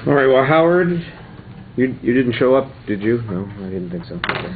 All right, well, Howard, you didn't show up, did you? No, I didn't think so. Okay.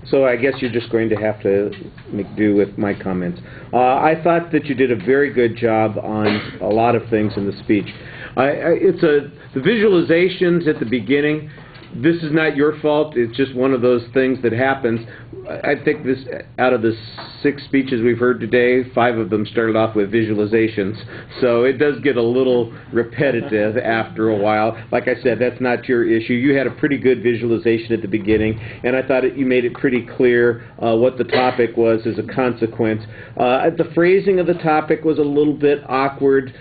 So I guess you're just going to have to make do with my comments. I thought that you did a very good job on a lot of things in the speech. The visualizations at the beginning, this is not your fault. It's just one of those things that happens. I think this, out of the 6 speeches we've heard today, 5 of them started off with visualizations. So it does get a little repetitive after a while. Like I said, that's not your issue. You had a pretty good visualization at the beginning, and I thought you made it pretty clear what the topic was as a consequence. The phrasing of the topic was a little bit awkward.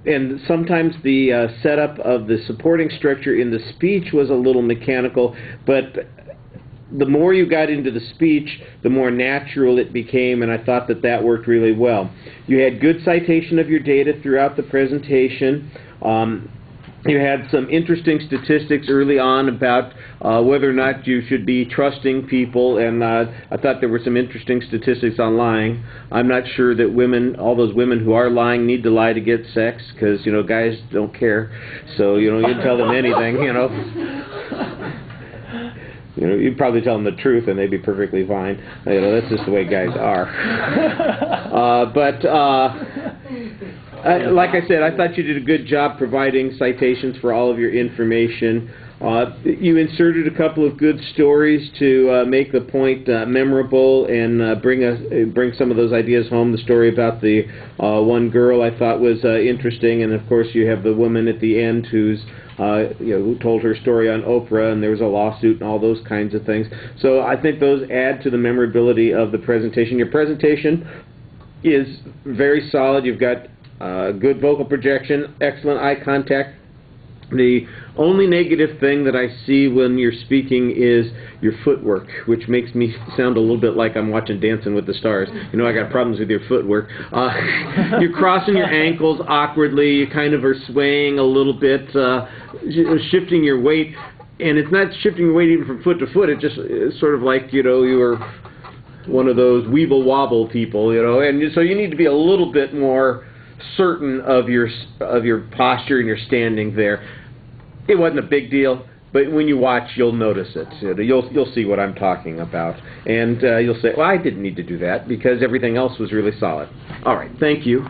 And sometimes the setup of the supporting structure in the speech was a little mechanical, but the more you got into the speech, the more natural it became, and I thought that that worked really well. You had good citation of your data throughout the presentation. You had some interesting statistics early on about whether or not you should be trusting people, and I thought there were some interesting statistics on lying. I'm not sure that women, all those women who are lying, need to lie to get sex, because, you know, guys don't care. So, you know, you can tell them anything, you know. You know, you'd probably tell them the truth, and they'd be perfectly fine. You know, that's just the way guys are. Like I said, I thought you did a good job providing citations for all of your information. You inserted a couple of good stories to make the point memorable and bring some of those ideas home. The story about the one girl I thought was interesting, and of course you have the woman at the end who's who told her story on Oprah, and there was a lawsuit and all those kinds of things. So I think those add to the memorability of the presentation. Your presentation is very solid. You've got good vocal projection, excellent eye contact. The only negative thing that I see when you're speaking is your footwork, which makes me sound a little bit like I'm watching Dancing with the Stars. You know, I got problems with your footwork. You're crossing your ankles awkwardly. You kind of are swaying a little bit, shifting your weight. And it's not shifting your weight even from foot to foot. It's sort of like, you know, you are one of those weeble wobble people, you know. And so you need to be a little bit more certain of your posture and your standing there. It wasn't a big deal, but when you watch, you'll notice it. You'll see what I'm talking about, and you'll say, well, I didn't need to do that because everything else was really solid. All right, thank you.